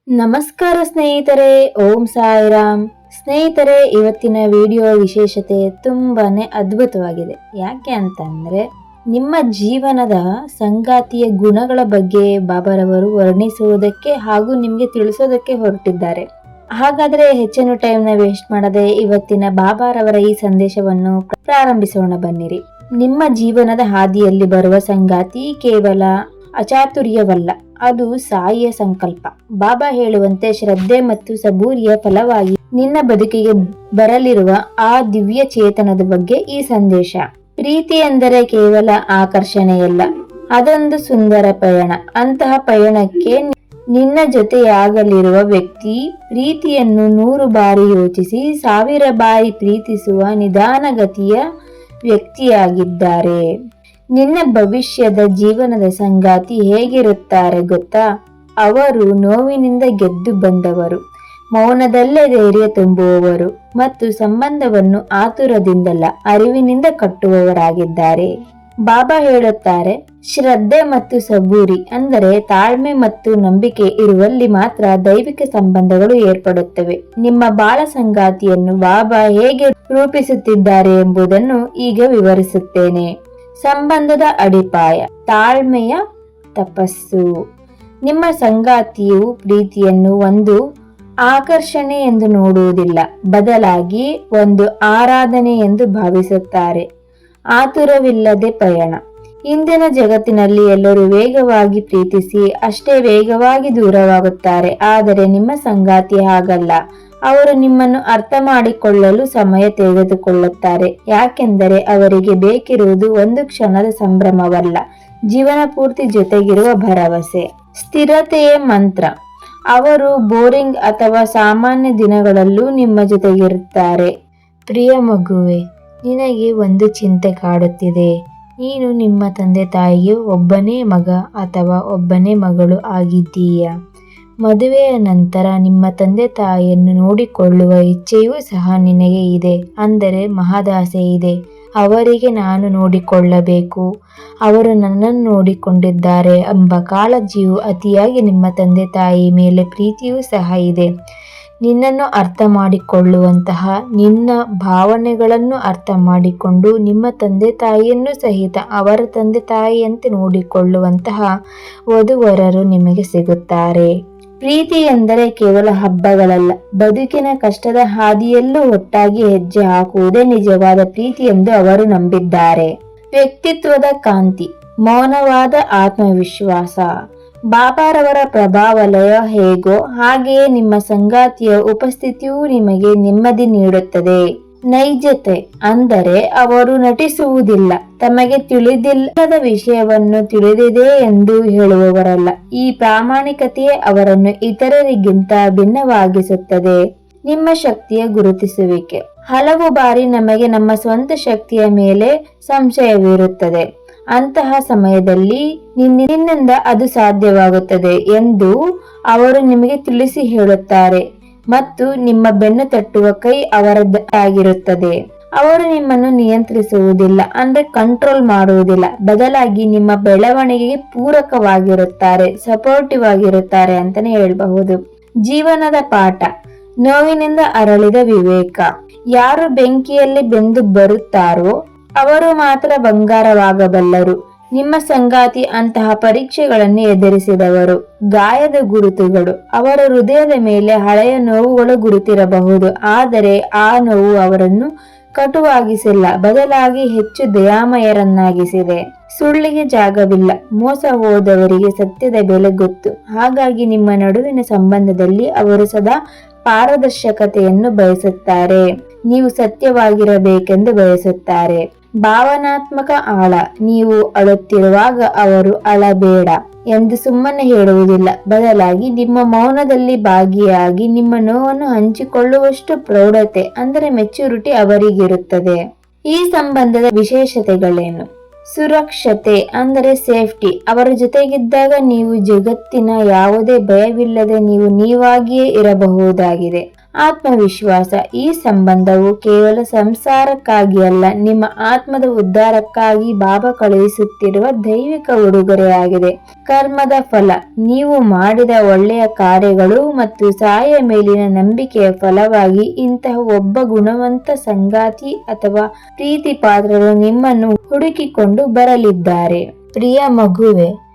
ನಮಸ್ಕಾರ ಸ್ನೇಹಿತರೆ, ಓಂ ಸಾಯಿರಾಮ್. ಸ್ನೇಹಿತರೆ, ಇವತ್ತಿನ ವಿಡಿಯೋ ವಿಶೇಷತೆ ತುಂಬಾನೇ ಅದ್ಭುತವಾಗಿದೆ. ಯಾಕೆ ಅಂತಂದ್ರೆ ನಿಮ್ಮ ಜೀವನದ ಸಂಗಾತಿಯ ಗುಣಗಳ ಬಗ್ಗೆ ಬಾಬಾರವರು ವರ್ಣಿಸುವುದಕ್ಕೆ ಹಾಗೂ ನಿಮ್ಗೆ ತಿಳಿಸೋದಕ್ಕೆ ಹೊರಟಿದ್ದಾರೆ. ಹಾಗಾದ್ರೆ ಹೆಚ್ಚಿನ ಟೈಮ್ನ ವೇಸ್ಟ್ ಮಾಡದೆ ಇವತ್ತಿನ ಬಾಬಾರವರ ಈ ಸಂದೇಶವನ್ನು ಪ್ರಾರಂಭಿಸೋಣ ಬನ್ನಿರಿ. ನಿಮ್ಮ ಜೀವನದ ಹಾದಿಯಲ್ಲಿ ಬರುವ ಸಂಗಾತಿ ಕೇವಲ ಅಚಾತುರ್ಯವಲ್ಲ, ಅದು ಸಾಯಿಯ ಸಂಕಲ್ಪ. ಬಾಬಾ ಹೇಳುವಂತೆ ಶ್ರದ್ಧೆ ಮತ್ತು ಸಬೂರಿಯ ಫಲವಾಗಿ ನಿನ್ನ ಬದುಕಿಗೆ ಬರಲಿರುವ ಆ ದಿವ್ಯ ಚೇತನದ ಬಗ್ಗೆ ಈ ಸಂದೇಶ. ಪ್ರೀತಿ ಎಂದರೆ ಕೇವಲ ಆಕರ್ಷಣೆಯಲ್ಲ, ಅದೊಂದು ಸುಂದರ ಪಯಣ. ಅಂತಹ ಪಯಣಕ್ಕೆ ನಿನ್ನ ಜೊತೆಯಾಗಲಿರುವ ವ್ಯಕ್ತಿ ಪ್ರೀತಿಯನ್ನು 100 ಬಾರಿ ಯೋಚಿಸಿ 1000 ಬಾರಿ ಪ್ರೀತಿಸುವ ನಿಧಾನಗತಿಯ ವ್ಯಕ್ತಿಯಾಗಿದ್ದಾರೆ. ನಿನ್ನ ಭವಿಷ್ಯದ ಜೀವನದ ಸಂಗಾತಿ ಹೇಗಿರುತ್ತಾರೆ ಗೊತ್ತಾ? ಅವರು ನೋವಿನಿಂದ ಗೆದ್ದು ಬಂದವರು, ಮೌನದಲ್ಲೇ ಧೈರ್ಯ ತುಂಬುವವರು ಮತ್ತು ಸಂಬಂಧವನ್ನು ಆತುರದಿಂದಲ್ಲ ಅರಿವಿನಿಂದ ಕಟ್ಟುವವರಾಗಿದ್ದಾರೆ. ಬಾಬಾ ಹೇಳುತ್ತಾರೆ, ಶ್ರದ್ಧೆ ಮತ್ತು ಸಬೂರಿ ಅಂದರೆ ತಾಳ್ಮೆ ಮತ್ತು ನಂಬಿಕೆ ಇರುವಲ್ಲಿ ಮಾತ್ರ ದೈವಿಕ ಸಂಬಂಧಗಳು ಏರ್ಪಡುತ್ತವೆ. ನಿಮ್ಮ ಬಾಳ ಸಂಗಾತಿಯನ್ನು ಬಾಬಾ ಹೇಗೆ ರೂಪಿಸುತ್ತಿದ್ದಾರೆ ಎಂಬುದನ್ನು ಈಗ ವಿವರಿಸುತ್ತೇನೆ. ಸಂಬಂಧದ ಅಡಿಪಾಯ ತಾಳ್ಮೆಯ ತಪಸ್ಸು. ನಿಮ್ಮ ಸಂಗಾತಿಯು ಪ್ರೀತಿಯನ್ನು ಒಂದು ಆಕರ್ಷಣೆ ಎಂದು ನೋಡುವುದಿಲ್ಲ, ಬದಲಾಗಿ ಒಂದು ಆರಾಧನೆ ಎಂದು ಭಾವಿಸುತ್ತಾರೆ. ಆತುರವಿಲ್ಲದೆ ಪಯಣ. ಇಂದಿನ ಜಗತ್ತಿನಲ್ಲಿ ಎಲ್ಲರೂ ವೇಗವಾಗಿ ಪ್ರೀತಿಸಿ ಅಷ್ಟೇ ವೇಗವಾಗಿ ದೂರವಾಗುತ್ತಾರೆ. ಆದರೆ ನಿಮ್ಮ ಸಂಗಾತಿ ಹಾಗಲ್ಲ. ಅವರು ನಿಮ್ಮನ್ನು ಅರ್ಥ ಮಾಡಿಕೊಳ್ಳಲು ಸಮಯ ತೆಗೆದುಕೊಳ್ಳುತ್ತಾರೆ. ಯಾಕೆಂದರೆ ಅವರಿಗೆ ಬೇಕಿರುವುದು ಒಂದು ಕ್ಷಣದ ಸಂಭ್ರಮವಲ್ಲ, ಜೀವನ ಪೂರ್ತಿ ಜೊತೆಗಿರುವ ಭರವಸೆ. ಸ್ಥಿರತೆಯೇ ಮಂತ್ರ. ಅವರು ಬೋರಿಂಗ್ ಅಥವಾ ಸಾಮಾನ್ಯ ದಿನಗಳಲ್ಲೂ ನಿಮ್ಮ ಜೊತೆಗಿರುತ್ತಾರೆ. ಪ್ರಿಯ ಮಗುವೆ, ನಿನಗೆ ಒಂದು ಚಿಂತೆ ಕಾಡುತ್ತಿದೆ. ನೀನು ನಿಮ್ಮ ತಂದೆ ತಾಯಿಗೆ ಒಬ್ಬನೇ ಮಗ ಅಥವಾ ಒಬ್ಬನೇ ಮಗಳು ಆಗಿದ್ದೀಯಾ? ಮದುವೆಯ ನಂತರ ನಿಮ್ಮ ತಂದೆ ತಾಯಿಯನ್ನು ನೋಡಿಕೊಳ್ಳುವ ಇಚ್ಛೆಯೂ ಸಹ ನಿನಗೆ ಇದೆ. ಅಂದರೆ ಮಹದಾಸೆ ಇದೆ. ಅವರಿಗೆ ನಾನು ನೋಡಿಕೊಳ್ಳಬೇಕು, ಅವರು ನನ್ನನ್ನು ನೋಡಿಕೊಂಡಿದ್ದಾರೆ ಎಂಬ ಕಾಳಜಿಯು ಅತಿಯಾಗಿ ನಿಮ್ಮ ತಂದೆ ತಾಯಿ ಮೇಲೆ ಪ್ರೀತಿಯೂ ಸಹ ಇದೆ. ನಿನ್ನನ್ನು ಅರ್ಥ ಮಾಡಿಕೊಳ್ಳುವಂತಹ, ನಿನ್ನ ಭಾವನೆಗಳನ್ನು ಅರ್ಥ ಮಾಡಿಕೊಂಡು ನಿಮ್ಮ ತಂದೆ ತಾಯಿಯನ್ನು ಸಹಿತ ಅವರ ತಂದೆ ತಾಯಿಯಂತೆ ನೋಡಿಕೊಳ್ಳುವಂತಹ ವಧುವರರು ನಿಮಗೆ ಸಿಗುತ್ತಾರೆ. ಪ್ರೀತಿ ಎಂದರೆ ಕೇವಲ ಹಬ್ಬಗಳಲ್ಲ, ಬದುಕಿನ ಕಷ್ಟದ ಹಾದಿಯಲ್ಲೂ ಒಟ್ಟಾಗಿ ಹೆಜ್ಜೆ ಹಾಕುವುದೇ ನಿಜವಾದ ಪ್ರೀತಿ ಎಂದು ಅವರು ನಂಬಿದ್ದಾರೆ. ವ್ಯಕ್ತಿತ್ವದ ಕಾಂತಿ. ಮೌನವಾದ ಆತ್ಮವಿಶ್ವಾಸ. ಬಾಬಾರವರ ಪ್ರಭಾವಲಯ ಹೇಗೋ ಹಾಗೆಯೇ ನಿಮ್ಮ ಸಂಗಾತಿಯ ಉಪಸ್ಥಿತಿಯೂ ನಿಮಗೆ ನೆಮ್ಮದಿ ನೀಡುತ್ತದೆ. ನೈಜತೆ ಅಂದರೆ ಅವರು ನಟಿಸುವುದಿಲ್ಲ, ತಮಗೆ ತಿಳಿದಿಲ್ಲದ ವಿಷಯವನ್ನು ತಿಳಿದಿದೆ ಎಂದು ಹೇಳುವವರಲ್ಲ. ಈ ಪ್ರಾಮಾಣಿಕತೆಯೇ ಅವರನ್ನು ಇತರರಿಗಿಂತ ಭಿನ್ನವಾಗಿಸುತ್ತದೆ. ನಿಮ್ಮ ಶಕ್ತಿಯ ಗುರುತಿಸುವಿಕೆ. ಹಲವು ಬಾರಿ ನಮಗೆ ನಮ್ಮ ಸ್ವಂತ ಶಕ್ತಿಯ ಮೇಲೆ ಸಂಶಯವಿರುತ್ತದೆ. ಅಂತಹ ಸಮಯದಲ್ಲಿ ನಿನ್ನಿಂದ ಅದು ಸಾಧ್ಯವಾಗುತ್ತದೆ ಎಂದು ಅವರು ನಿಮಗೆ ತಿಳಿಸಿ ಹೇಳುತ್ತಾರೆ ಮತ್ತು ನಿಮ್ಮ ಬೆನ್ನು ತಟ್ಟುವ ಕೈ ಅವರದ್ದಾಗಿರುತ್ತದೆ. ಅವರು ನಿಮ್ಮನ್ನು ನಿಯಂತ್ರಿಸುವುದಿಲ್ಲ, ಅಂದ್ರೆ ಕಂಟ್ರೋಲ್ ಮಾಡುವುದಿಲ್ಲ. ಬದಲಾಗಿ ನಿಮ್ಮ ಬೆಳವಣಿಗೆಗೆ ಪೂರಕವಾಗಿರುತ್ತಾರೆ, ಸಪೋರ್ಟಿವ್ ಆಗಿರುತ್ತಾರೆ ಅಂತಾನೆ ಹೇಳಬಹುದು. ಜೀವನದ ಪಾಠ. ನೋವಿನಿಂದ ಅರಳಿದ ವಿವೇಕ. ಯಾರು ಬೆಂಕಿಯಲ್ಲಿ ಬೆಂದು ಬರುತ್ತಾರೋ ಅವರು ಮಾತ್ರ ಬಂಗಾರವಾಗಬಲ್ಲರು. ನಿಮ್ಮ ಸಂಗಾತಿ ಅಂತಹ ಪರೀಕ್ಷೆಗಳನ್ನು ಎದುರಿಸಿದವರು. ಗಾಯದ ಗುರುತುಗಳು. ಅವರ ಹೃದಯದ ಮೇಲೆ ಹಳೆಯ ನೋವುಗಳು ಗುರುತಿರಬಹುದು, ಆದರೆ ಆ ನೋವು ಅವರನ್ನು ಕಟುವಾಗಿಸಿಲ್ಲ, ಬದಲಾಗಿ ಹೆಚ್ಚು ದಯಾಮಯರನ್ನಾಗಿಸಿದೆ. ಸುಳ್ಳಿಗೆ ಜಾಗವಿಲ್ಲ. ಮೋಸ ಹೋದವರಿಗೆ ಸತ್ಯದ ಬೆಲೆ ಗೊತ್ತು. ಹಾಗಾಗಿ ನಿಮ್ಮ ನಡುವಿನ ಸಂಬಂಧದಲ್ಲಿ ಅವರು ಸದಾ ಪಾರದರ್ಶಕತೆಯನ್ನು ಬಯಸುತ್ತಾರೆ. ನೀವು ಸತ್ಯವಾಗಿರಬೇಕೆಂದು ಬಯಸುತ್ತಾರೆ. ಭಾವನಾತ್ಮಕ ಆಳ. ನೀವು ಅಳುತ್ತಿರುವಾಗ ಅವರು ಅಳಬೇಡ ಎಂದು ಸುಮ್ಮನೆ ಹೇಳುವುದಿಲ್ಲ, ಬದಲಾಗಿ ನಿಮ್ಮ ಮೌನದಲ್ಲಿ ಭಾಗಿಯಾಗಿ ನಿಮ್ಮ ನೋವನ್ನು ಹಂಚಿಕೊಳ್ಳುವಷ್ಟು ಪ್ರೌಢತೆ ಅಂದರೆ ಮೆಚುರಿಟಿ ಅವರಿಗಿರುತ್ತದೆ. ಈ ಸಂಬಂಧದ ವಿಶೇಷತೆಗಳೇನು? ಸುರಕ್ಷತೆ ಅಂದರೆ ಸೇಫ್ಟಿ. ಅವರ ಜೊತೆಗಿದ್ದಾಗ ನೀವು ಜಗತ್ತಿನ ಯಾವುದೇ ಭಯವಿಲ್ಲದೆ ನೀವು ನೀವಾಗಿಯೇ ಇರಬಹುದಾಗಿದೆ. ಆತ್ಮವಿಶ್ವಾಸ. ಈ ಸಂಬಂಧವು ಕೇವಲ ಸಂಸಾರಕ್ಕಾಗಿ ಅಲ್ಲ, ನಿಮ್ಮ ಆತ್ಮದ ಉದ್ಧಾರಕ್ಕಾಗಿ ಬಾಬಾ ಕಳುಹಿಸುತ್ತಿರುವ ದೈವಿಕ ಉಡುಗೊರೆಯಾಗಿದೆ. ಕರ್ಮದ ಫಲ. ನೀವು ಮಾಡಿದ ಒಳ್ಳೆಯ ಕಾರ್ಯಗಳು ಮತ್ತು ಸಾಯಿಯ ಮೇಲಿನ ನಂಬಿಕೆಯ ಫಲವಾಗಿ ಇಂತಹ ಒಬ್ಬ ಗುಣವಂತ ಸಂಗಾತಿ ಅಥವಾ ಪ್ರೀತಿ ಪಾತ್ರರು ನಿಮ್ಮನ್ನು ಹುಡುಕಿಕೊಂಡು ಬರಲಿದ್ದಾರೆ. ಪ್ರಿಯ ಮಗುವೆ,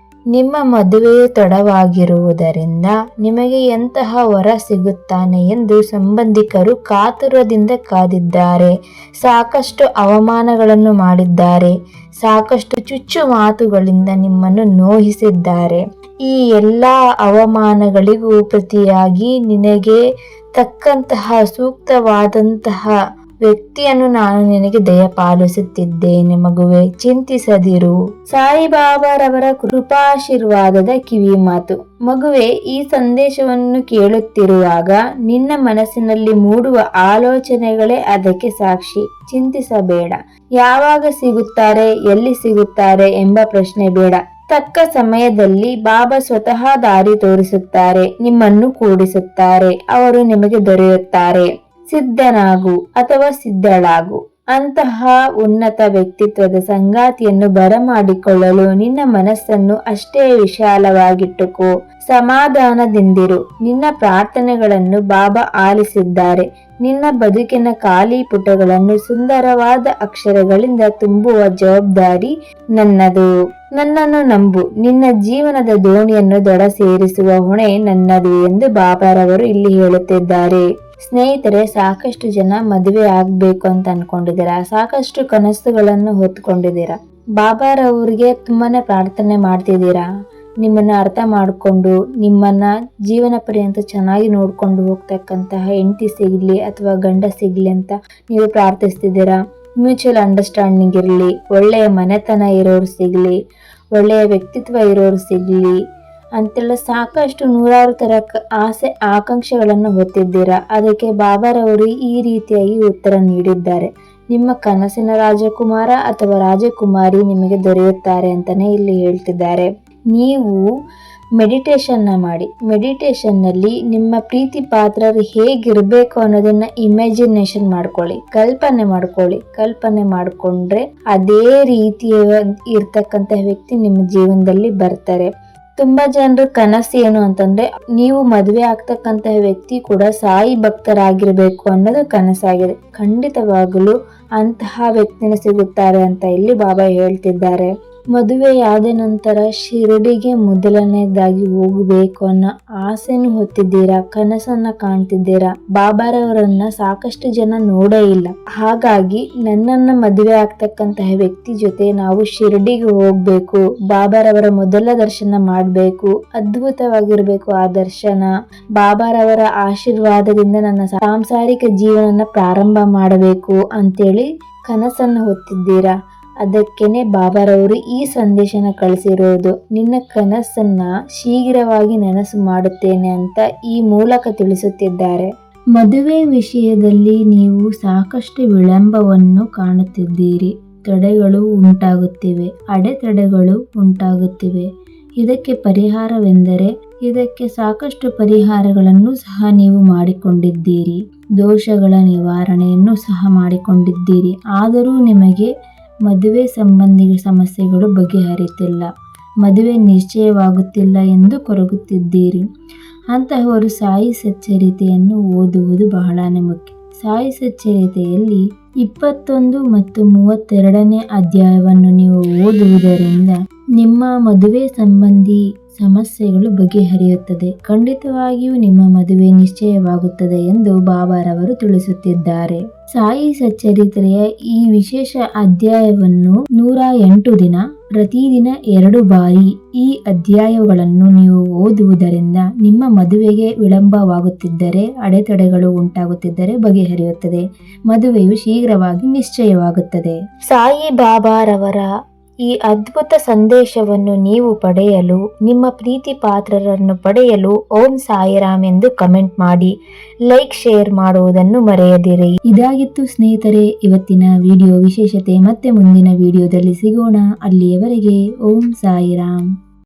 ನಿಮ್ಮ ಮದುವೆಯು ತಡವಾಗಿರುವುದರಿಂದ ನಿಮಗೆ ಎಂತಹ ವರ ಸಿಗುತ್ತಾನೆ ಎಂದು ಸಂಬಂಧಿಕರು ಕಾತುರದಿಂದ ಕಾದಿದ್ದಾರೆ. ಸಾಕಷ್ಟು ಅವಮಾನಗಳನ್ನು ಮಾಡಿದ್ದಾರೆ. ಸಾಕಷ್ಟು ಚುಚ್ಚು ಮಾತುಗಳಿಂದ ನಿಮ್ಮನ್ನು ನೋಯಿಸಿದ್ದಾರೆ. ಈ ಎಲ್ಲ ಅವಮಾನಗಳಿಗೂ ಪ್ರತಿಯಾಗಿ ನಿನಗೆ ತಕ್ಕಂತಹ ಸೂಕ್ತವಾದಂತಹ ವ್ಯಕ್ತಿಯನ್ನು ನಾನು ನಿನಗೆ ದಯಪಾಲಿಸುತ್ತಿದ್ದೇನೆ ಮಗುವೆ, ಚಿಂತಿಸದಿರು. ಸಾಯಿಬಾಬಾರವರ ಕೃಪಾಶೀರ್ವಾದದ ಕಿವಿ ಮಾತು. ಮಗುವೆ, ಈ ಸಂದೇಶವನ್ನು ಕೇಳುತ್ತಿರುವಾಗ ನಿನ್ನ ಮನಸ್ಸಿನಲ್ಲಿ ಮೂಡುವ ಆಲೋಚನೆಗಳೇ ಅದಕ್ಕೆ ಸಾಕ್ಷಿ. ಚಿಂತಿಸಬೇಡ. ಯಾವಾಗ ಸಿಗುತ್ತಾರೆ, ಎಲ್ಲಿ ಸಿಗುತ್ತಾರೆ ಎಂಬ ಪ್ರಶ್ನೆ ಬೇಡ. ತಕ್ಕ ಸಮಯದಲ್ಲಿ ಬಾಬಾ ಸ್ವತಃ ದಾರಿ ತೋರಿಸುತ್ತಾರೆ, ನಿಮ್ಮನ್ನು ಕೂಡಿಸುತ್ತಾರೆ, ಅವರು ನಿಮಗೆ ದೊರೆಯುತ್ತಾರೆ. ಸಿದ್ಧನಾಗು ಅಥವಾ ಸಿದ್ಧಳಾಗು. ಅಂತಹ ಉನ್ನತ ವ್ಯಕ್ತಿತ್ವದ ಸಂಗಾತಿಯನ್ನು ಬರಮಾಡಿಕೊಳ್ಳಲು ನಿನ್ನ ಮನಸ್ಸನ್ನು ಅಷ್ಟೇ ವಿಶಾಲವಾಗಿಟ್ಟುಕೋ. ಸಮಾಧಾನದಿಂದಿರು. ನಿನ್ನ ಪ್ರಾರ್ಥನೆಗಳನ್ನು ಬಾಬಾ ಆಲಿಸಿದ್ದಾರೆ. ನಿನ್ನ ಬದುಕಿನ ಖಾಲಿ ಪುಟಗಳನ್ನು ಸುಂದರವಾದ ಅಕ್ಷರಗಳಿಂದ ತುಂಬುವ ಜವಾಬ್ದಾರಿ ನನ್ನದು. ನನ್ನನ್ನು ನಂಬು. ನಿನ್ನ ಜೀವನದ ದೋಣಿಯನ್ನು ದಡ ಸೇರಿಸುವ ಹೊಣೆ ನನ್ನದು ಎಂದು ಬಾಬಾರವರು ಇಲ್ಲಿ ಹೇಳುತ್ತಿದ್ದಾರೆ. ಸ್ನೇಹಿತರೆ, ಸಾಕಷ್ಟು ಜನ ಮದುವೆ ಆಗ್ಬೇಕು ಅಂತ ಅನ್ಕೊಂಡಿದ್ದೀರಾ. ಸಾಕಷ್ಟು ಕನಸುಗಳನ್ನು ಹೊತ್ಕೊಂಡಿದ್ದೀರಾ. ಬಾಬಾರವ್ರಿಗೆ ತುಂಬಾನೇ ಪ್ರಾರ್ಥನೆ ಮಾಡ್ತಿದ್ದೀರಾ. ನಿಮ್ಮನ್ನ ಅರ್ಥ ಮಾಡಿಕೊಂಡು ನಿಮ್ಮನ್ನ ಜೀವನ ಪರ್ಯಂತ ಚೆನ್ನಾಗಿ ನೋಡ್ಕೊಂಡು ಹೋಗ್ತಕ್ಕಂತಹ ಹೆಂಡತಿ ಸಿಗ್ಲಿ ಅಥವಾ ಗಂಡ ಸಿಗ್ಲಿ ಅಂತ ನೀವು ಪ್ರಾರ್ಥಿಸ್ತಿದ್ದೀರಾ. ಮ್ಯೂಚುವಲ್ ಅಂಡರ್ಸ್ಟ್ಯಾಂಡಿಂಗ್ ಇರಲಿ, ಒಳ್ಳೆಯ ಮನೆತನ ಇರೋರು ಸಿಗ್ಲಿ, ಒಳ್ಳೆಯ ವ್ಯಕ್ತಿತ್ವ ಇರೋರು ಸಿಗ್ಲಿ ಅಂತೆಲ್ಲ ಸಾಕಷ್ಟು ನೂರಾರು ತರ ಆಸೆ ಆಕಾಂಕ್ಷೆಗಳನ್ನು ಹೊತ್ತಿದ್ದೀರಾ. ಅದಕ್ಕೆ ಬಾಬಾರವರು ಈ ರೀತಿಯಾಗಿ ಉತ್ತರ ನೀಡಿದ್ದಾರೆ. ನಿಮ್ಮ ಕನಸಿನ ರಾಜಕುಮಾರ ಅಥವಾ ರಾಜಕುಮಾರಿ ನಿಮಗೆ ದೊರೆಯುತ್ತಾರೆ ಅಂತಾನೆ ಇಲ್ಲಿ ಹೇಳ್ತಿದ್ದಾರೆ. ನೀವು ಮೆಡಿಟೇಷನ್ನ ಮಾಡಿ. ಮೆಡಿಟೇಷನ್ನಲ್ಲಿ ನಿಮ್ಮ ಪ್ರೀತಿ ಪಾತ್ರರು ಹೇಗಿರಬೇಕು ಅನ್ನೋದನ್ನ ಇಮ್ಯಾಜಿನೇಷನ್ ಮಾಡ್ಕೊಳ್ಳಿ, ಕಲ್ಪನೆ ಮಾಡಿಕೊಂಡ್ರೆ ಅದೇ ರೀತಿಯ ಇರ್ತಕ್ಕಂಥ ವ್ಯಕ್ತಿ ನಿಮ್ಮ ಜೀವನದಲ್ಲಿ ಬರ್ತಾರೆ. ತುಂಬಾ ಜನರ ಕನಸು ಏನು ಅಂತಂದ್ರೆ ನೀವು ಮದುವೆ ಆಗ್ತಕ್ಕಂತಹ ವ್ಯಕ್ತಿ ಕೂಡ ಸಾಯಿ ಭಕ್ತರಾಗಿರ್ಬೇಕು ಅನ್ನೋದು ಕನಸಾಗಿದೆ. ಖಂಡಿತವಾಗಲೂ ಅಂತಹ ವ್ಯಕ್ತಿನ ಸಿಗುತ್ತಾರೆ ಅಂತ ಇಲ್ಲಿ ಬಾಬಾ ಹೇಳ್ತಿದ್ದಾರೆ. ಮದುವೆಯಾದ ನಂತರ ಶಿರಡಿಗೆ ಮೊದಲನೇದಾಗಿ ಹೋಗಬೇಕು ಅನ್ನೋ ಆಸೆನೂ ಹೊತ್ತಿದ್ದೀರಾ, ಕನಸನ್ನ ಕಾಣ್ತಿದ್ದೀರಾ. ಬಾಬಾರವರನ್ನ ಸಾಕಷ್ಟು ಜನ ನೋಡೇ ಇಲ್ಲ. ಹಾಗಾಗಿ ನನ್ನನ್ನ ಮದುವೆ ಆಗ್ತಕ್ಕಂತಹ ವ್ಯಕ್ತಿ ಜೊತೆ ನಾವು ಶಿರಡಿಗೆ ಹೋಗ್ಬೇಕು, ಬಾಬಾರವರ ಮೊದಲ ದರ್ಶನ ಮಾಡ್ಬೇಕು, ಅದ್ಭುತವಾಗಿರ್ಬೇಕು ಆ ದರ್ಶನ. ಬಾಬಾರವರ ಆಶೀರ್ವಾದದಿಂದ ನನ್ನ ಸಾಂಸಾರಿಕ ಜೀವನ ಪ್ರಾರಂಭ ಮಾಡಬೇಕು ಅಂತೇಳಿ ಕನಸನ್ನ ಹೊತ್ತಿದ್ದೀರಾ. ಅದಕ್ಕೇನೆ ಬಾಬಾರವರು ಈ ಸಂದೇಶನ ಕಳಿಸಿರೋದು. ನಿನ್ನ ಕನಸನ್ನ ಶೀಘ್ರವಾಗಿ ನನಸು ಮಾಡುತ್ತೇನೆ ಅಂತ ಈ ಮೂಲಕ ತಿಳಿಸುತ್ತಿದ್ದಾರೆ. ಮದುವೆ ವಿಷಯದಲ್ಲಿ ನೀವು ಸಾಕಷ್ಟು ವಿಳಂಬವನ್ನು ಕಾಣುತ್ತಿದ್ದೀರಿ. ತಡೆಗಳು ಉಂಟಾಗುತ್ತಿವೆ, ಅಡೆತಡೆಗಳು ಉಂಟಾಗುತ್ತಿವೆ. ಇದಕ್ಕೆ ಪರಿಹಾರವೆಂದರೆ ಇದಕ್ಕೆ ಸಾಕಷ್ಟು ಪರಿಹಾರಗಳನ್ನು ಸಹ ನೀವು ಮಾಡಿಕೊಂಡಿದ್ದೀರಿ. ದೋಷಗಳ ನಿವಾರಣೆಯನ್ನು ಸಹ ಮಾಡಿಕೊಂಡಿದ್ದೀರಿ. ಆದರೂ ನಿಮಗೆ ಮದುವೆ ಸಂಬಂಧಿ ಸಮಸ್ಯೆಗಳು ಬಗೆಹರಿತಿಲ್ಲ, ಮದುವೆ ನಿಶ್ಚಯವಾಗುತ್ತಿಲ್ಲ ಎಂದು ಕೊರಗುತ್ತಿದ್ದೀರಿ. ಅಂತಹವರು ಸಾಯಿ ಸಚ್ಚರಿತೆಯನ್ನು ಓದುವುದು ಬಹಳನೇ ಮುಖ್ಯ. ಸಾಯಿ ಸಚ್ಚರಿತೆಯಲ್ಲಿ 21 ಮತ್ತು 32ನೇ ಅಧ್ಯಾಯವನ್ನು ನೀವು ಓದುವುದರಿಂದ ನಿಮ್ಮ ಮದುವೆ ಸಂಬಂಧಿ ಸಮಸ್ಯೆಗಳು ಬಗೆಹರಿಯುತ್ತದೆ. ಖಂಡಿತವಾಗಿಯೂ ನಿಮ್ಮ ಮದುವೆ ನಿಶ್ಚಯವಾಗುತ್ತದೆ ಎಂದು ಬಾಬಾರವರು ತಿಳಿಸುತ್ತಿದ್ದಾರೆ. ಸಾಯಿ ಸಚ್ಚರಿತ್ರೆಯ ಈ ವಿಶೇಷ ಅಧ್ಯಾಯವನ್ನು 108 ದಿನ ಪ್ರತಿದಿನ 2 ಬಾರಿ ಈ ಅಧ್ಯಾಯಗಳನ್ನು ನೀವು ಓದುವುದರಿಂದ ನಿಮ್ಮ ಮದುವೆಗೆ ವಿಳಂಬವಾಗುತ್ತಿದ್ದರೆ, ಅಡೆತಡೆಗಳು ಉಂಟಾಗುತ್ತಿದ್ದರೆ ಬಗೆಹರಿಯುತ್ತದೆ. ಮದುವೆಯು ಶೀಘ್ರವಾಗಿ ನಿಶ್ಚಯವಾಗುತ್ತದೆ. ಸಾಯಿ ಬಾಬಾರವರ ಈ ಅದ್ಭುತ ಸಂದೇಶವನ್ನು ನೀವು ಪಡೆಯಲು, ನಿಮ್ಮ ಪ್ರೀತಿ ಪಾತ್ರರನ್ನು ಪಡೆಯಲು ಓಂ ಸಾಯಿರಾಮ್ ಎಂದು ಕಮೆಂಟ್ ಮಾಡಿ, ಲೈಕ್, ಶೇರ್ ಮಾಡುವುದನ್ನು ಮರೆಯದಿರಿ. ಇದಾಗಿತ್ತು ಸ್ನೇಹಿತರೆ ಇವತ್ತಿನ ವಿಡಿಯೋ ವಿಶೇಷತೆ. ಮತ್ತೆ ಮುಂದಿನ ವಿಡಿಯೋದಲ್ಲಿ ಸಿಗೋಣ. ಅಲ್ಲಿಯವರೆಗೆ ಓಂ ಸಾಯಿರಾಮ್.